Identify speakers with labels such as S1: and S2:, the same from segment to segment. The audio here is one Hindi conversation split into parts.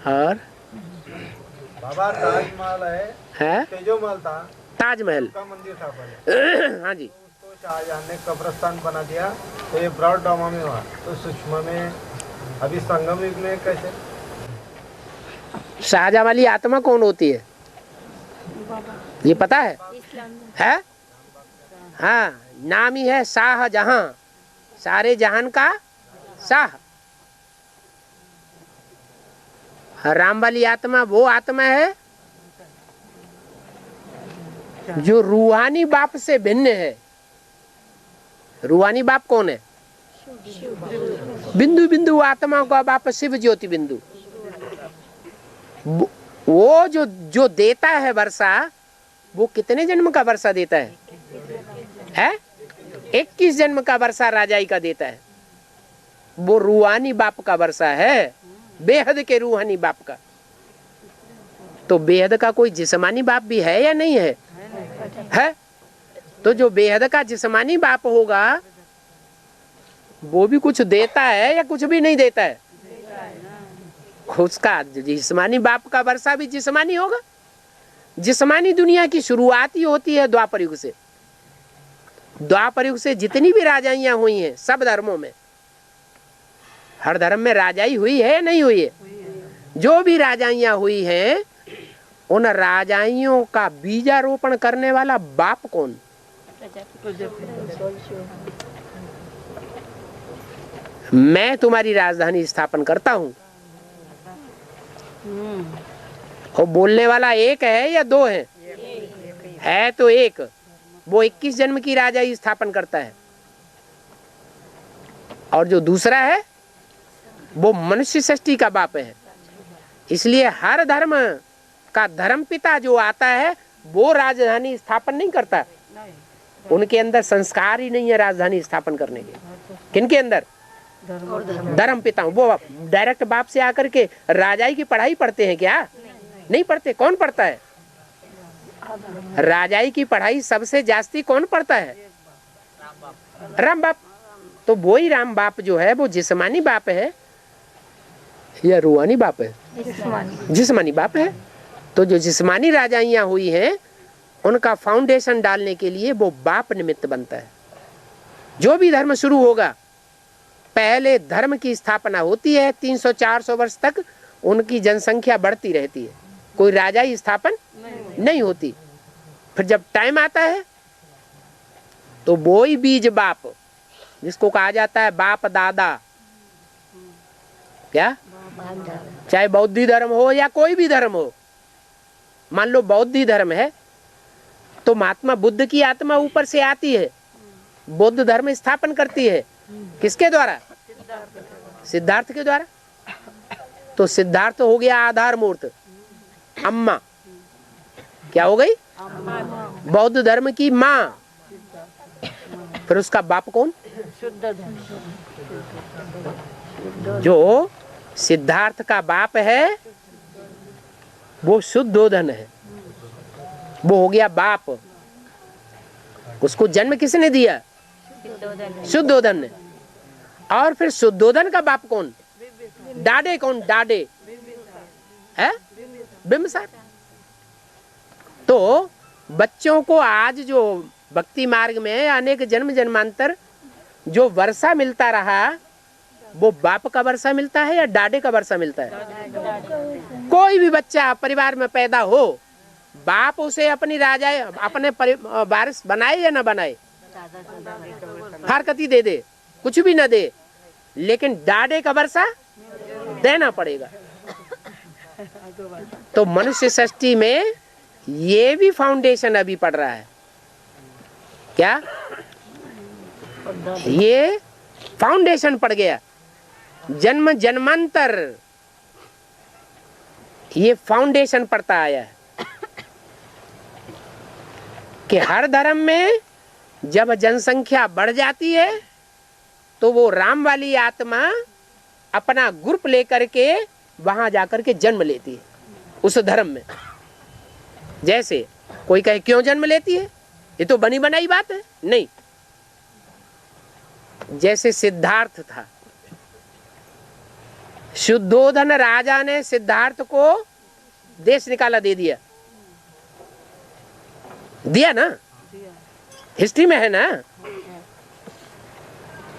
S1: और
S2: बाबा ताजमहल है, तेजोमहल था,
S1: ताजमहल
S2: का मंदिर था पहले।
S1: हाँ जी।
S2: उसको शाहजहां ने कब्रिस्तान बना दिया, तो ये ब्रॉड डामा में हुआ, तो सूक्ष्म में अभी संगम युग में कैसे?
S1: शाहजहां वाली आत्मा कौन होती है, ये पता है? है? हाँ, नाम ही है शाहजहां, सारे जहान का शाह। राम वाली आत्मा वो आत्मा है जो रूहानी बाप से भिन्न है। रूहानी बाप कौन है? बिंदु बिंदु आत्मा का बाप शिव ज्योति बिंदु। वो जो जो देता है वर्षा, वो कितने जन्म का वर्षा देता है? 21 जन्म का वर्षा राजाई का देता है। वो रूहानी बाप का वर्षा है, बेहद के रूहानी बाप का। तो बेहद का कोई जिस्मानी बाप भी है या नहीं है? है। तो जो बेहद का जिस्मानी बाप होगा वो भी कुछ देता है या कुछ भी नहीं देता है? उसका जिस्मानी बाप का वर्षा भी जिस्मानी होगा। जिस्मानी दुनिया की शुरुआत ही होती है द्वापर युग से। द्वापर युग से जितनी भी राजाइयां हुई हैं सब धर्मों में, हर धर्म में राजाई हुई है या नहीं हुई है? जो भी राजाइयां हुई हैं उन राजाइयों का बीजारोपण करने वाला बाप कौन? मैं तुम्हारी राजधानी स्थापन करता हूं। और बोलने वाला एक है या दो है? है तो एक। वो 21 जन्म की राजाई स्थापन करता है। और जो दूसरा है वो मनुष्य सृष्टि का बाप है। इसलिए हर धर्म का धर्म पिता जो आता है वो राजधानी स्थापन नहीं करता। उनके अंदर संस्कार ही नहीं है राजधानी स्थापन करने के। किनके अंदर? धर्म पिता। वो डायरेक्ट बाप से आकर के राजाई की पढ़ाई पढ़ते हैं क्या? नहीं पढ़ते। कौन पढ़ता है? राजाई की पढ़ाई सबसे जास्ती कौन पढ़ता है? राम बाप। तो वो ही राम बाप जो है वो जिस्मानी बाप है या रूहानी बाप है? जिस्मानी बाप है। तो जो जिस्मानी राजाइयां हुई हैं उनका फाउंडेशन डालने के लिए वो बाप निमित्त बनता है। जो भी धर्म शुरू होगा पहले धर्म की स्थापना होती है, 300-400 वर्ष तक उनकी जनसंख्या बढ़ती रहती है, कोई राजाई स्थापन नहीं होती। फिर जब टाइम आता है तो वो ही बीज बाप, जिसको कहा जाता है बाप दादा, क्या चाहे बौद्धी धर्म हो या कोई भी धर्म हो। मान लो बौद्धी धर्म है तो महात्मा बुद्ध की आत्मा ऊपर से आती है, बुद्ध धर्म स्थापन करती है। किसके द्वारा? सिद्धार्थ के द्वारा। तो सिद्धार्थ हो गया आधार मूर्त, अम्मा क्या हो गई? बौद्ध धर्म की माँ। फिर उसका बाप कौन? जो सिद्धार्थ का बाप है वो शुद्धोधन है, वो हो गया बाप। उसको जन्म किसने दिया? शुद्धोधन ने। और फिर शुद्धोधन का बाप कौन? डाडे कौन? डाडे है बिंबसार। तो बच्चों को आज जो भक्ति मार्ग में अनेक जन्म जन्मांतर जो वर्षा मिलता रहा वो बाप का वर्षा मिलता है या डाडे का वर्षा मिलता है? कोई भी बच्चा परिवार में पैदा हो, बाप उसे अपनी राजा अपने वारिस बनाए या ना बनाए, फारकती दे दे कुछ भी ना दे, लेकिन डाडे का वर्षा देना पड़ेगा। तो मनुष्य सृष्टि में ये भी फाउंडेशन अभी पड़ रहा है। क्या? ये फाउंडेशन पड़ गया। जन्म जन्मांतर ये फाउंडेशन पड़ता आया है कि हर धर्म में जब जनसंख्या बढ़ जाती है तो वो राम वाली आत्मा अपना ग्रुप लेकर के वहां जाकर के जन्म लेती है उस धर्म में। जैसे कोई कहे क्यों जन्म लेती है, ये तो बनी बनाई बात है। नहीं, जैसे सिद्धार्थ था, शुद्धोधन राजा ने सिद्धार्थ को देश निकाला दे दिया, दिया ना, हिस्ट्री में है ना।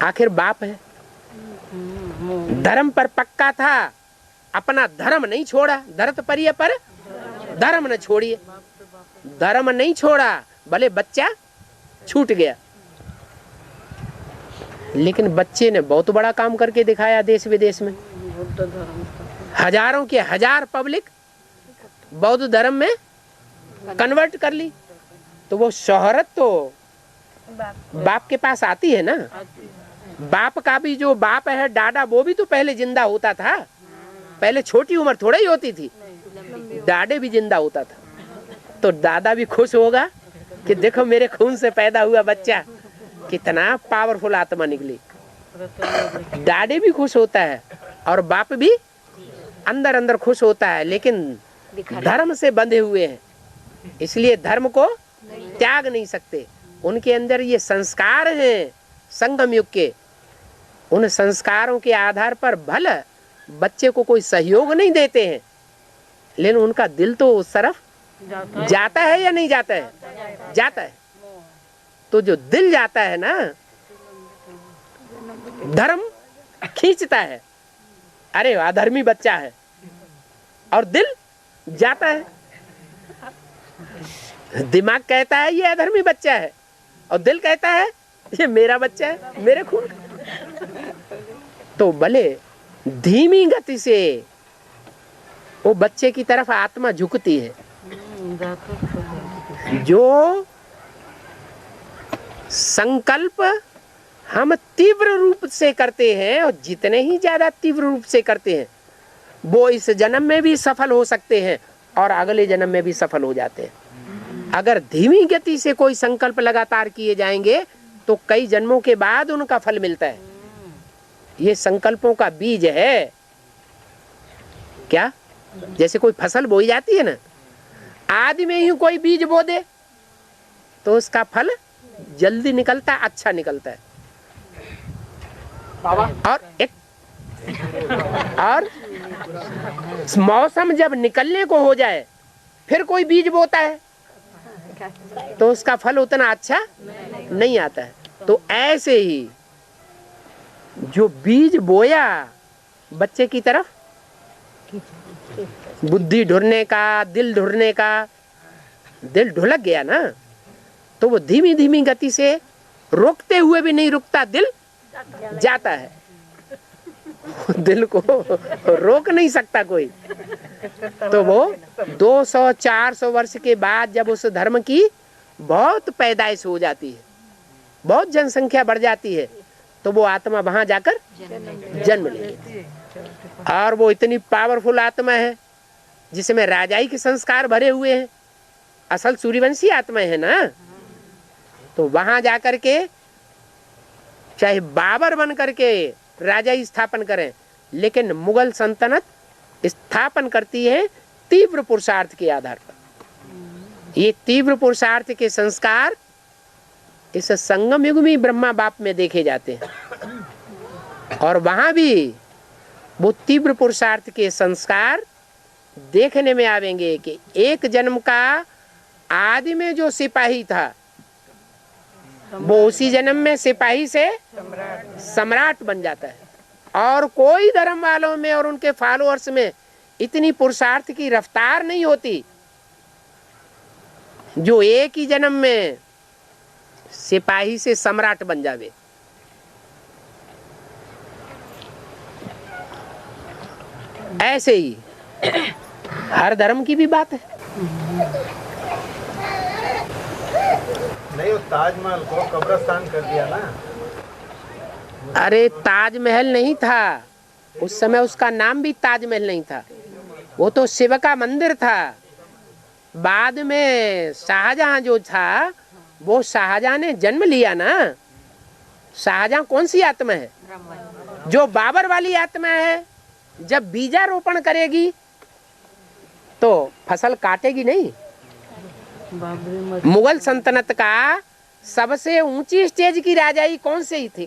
S1: आखिर बाप है, धर्म पर पक्का था, अपना धर्म नहीं छोड़ा। धरत परिय पर धर्म न छोड़िए, धर्म नहीं छोड़ा, भले बच्चा छूट गया, लेकिन बच्चे ने बहुत बड़ा काम करके दिखाया देश विदेश में। हजारों के हजार पब्लिक बौद्ध धर्म में कन्वर्ट कर ली। तो वो शोहरत तो बाप के पास आती है ना। बाप का भी जो बाप है डाडा, वो भी तो पहले जिंदा होता था। पहले छोटी उम्र थोड़ा ही होती थी, डाडे भी जिंदा होता था। तो दादा भी खुश होगा कि देखो मेरे खून से पैदा हुआ बच्चा कितना पावरफुल आत्मा निकली। डाडे भी खुश होता है और बाप भी अंदर अंदर खुश होता है, लेकिन धर्म से बंधे हुए हैं, इसलिए धर्म को त्याग नहीं सकते। उनके अंदर ये संस्कार हैं संगम युग के। उन संस्कारों के आधार पर भले बच्चे को कोई सहयोग नहीं देते हैं, लेकिन उनका दिल तो उस तरफ जाता है या नहीं जाता है? जाता है। तो जो दिल जाता है ना, धर्म खींचता है, अरे अधर्मी बच्चा है, और दिल जाता है। दिमाग कहता है ये अधर्मी बच्चा है, और दिल कहता है ये मेरा बच्चा है, मेरे खून का। तो भले धीमी गति से वो बच्चे की तरफ आत्मा झुकती है। जो संकल्प हम तीव्र रूप से करते हैं, और जितने ही ज्यादा तीव्र रूप से करते हैं, वो इस जन्म में भी सफल हो सकते हैं और अगले जन्म में भी सफल हो जाते हैं। अगर धीमी गति से कोई संकल्प लगातार किए जाएंगे तो कई जन्मों के बाद उनका फल मिलता है। ये संकल्पों का बीज है। क्या? जैसे कोई फसल बोई जाती है ना, आदि में ही कोई बीज बो दे तो उसका फल जल्दी निकलता, अच्छा निकलता है। और मौसम जब निकलने को हो जाए फिर कोई बीज बोता है तो उसका फल उतना अच्छा नहीं आता है। तो ऐसे ही जो बीज बोया बच्चे की तरफ, बुद्धि ढूंढने का, दिल ढूंढने का, दिल ढुलक गया ना, तो वो धीमी धीमी गति से रोकते हुए भी नहीं रुकता, दिल जाता है। दिल को रोक नहीं सकता कोई। तो वो 200-400 वर्ष के बाद जब उस धर्म की बहुत पैदाइश हो जाती है, बहुत जनसंख्या बढ़ जाती है, तो वो आत्मा वहां जाकर जन्म लेती है। और वो इतनी पावरफुल आत्मा है जिसमें राजाई के संस्कार भरे हुए हैं, असल सूर्यवंशी आत्मा है ना। तो वहां जाकर के चाहे बाबर बन करके राजाई स्थापन करें, लेकिन मुगल सल्तनत स्थापन करती है तीव्र पुरुषार्थ के आधार पर। ये तीव्र पुरुषार्थ के संस्कार इस संगम युग में ब्रह्मा बाप में देखे जाते हैं, और वहां भी वो तीव्र पुरुषार्थ के संस्कार देखने में आवेंगे कि एक जन्म का आदि में जो सिपाही था वो उसी जन्म में सिपाही से सम्राट बन जाता है। और कोई धर्म वालों में और उनके फॉलोअर्स में इतनी पुरुषार्थ की रफ्तार नहीं होती जो एक ही जन्म में सिपाही से सम्राट बन जावे। ऐसे ही हर धर्म की भी बात है।
S2: नहीं, वो ताजमहल को कब्रिस्तान कर दिया ना।
S1: अरे ताजमहल नहीं था उस समय, उसका नाम भी ताजमहल नहीं था, वो तो शिव का मंदिर था। बाद में शाहजहां जो था, वो शाहजहां ने जन्म लिया ना। शाहजहां कौन सी आत्मा है? जो बाबर वाली आत्मा है। जब बीजारोपण करेगी तो फसल काटेगी नहीं। मुगल सल्तनत का सबसे ऊंची स्टेज की राजाई कौन सी थी?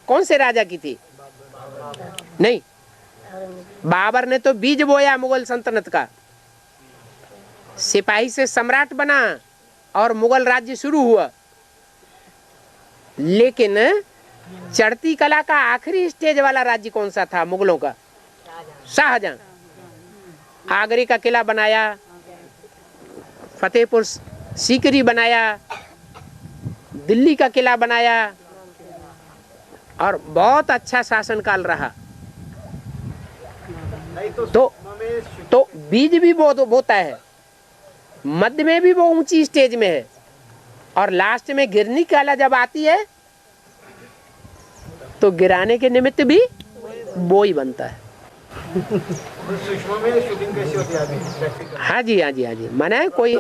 S1: कौन से राजा की थी? नहीं, बाबर ने तो बीज बोया मुगल सल्तनत का, सिपाही से सम्राट बना और मुगल राज्य शुरू हुआ। लेकिन चढ़ती कला का आखिरी स्टेज वाला राज्य कौन सा था मुगलों का? शाहजहां। आगरे का किला बनाया, फतेहपुर सीकरी बनाया, दिल्ली का किला बनाया और बहुत अच्छा शासनकाल रहा।
S2: नहीं
S1: तो बीज भी बहुत बोता है, मध्य में भी वो ऊंची स्टेज में है और लास्ट में गिरनी काला जब आती है तो गिराने के निमित्त भी वो ही बनता है।
S2: सूक्ष्म में शूटिंग कैसी होती है अभी?
S1: हाँ जी, हाँ जी, हाँ जी। माने कोई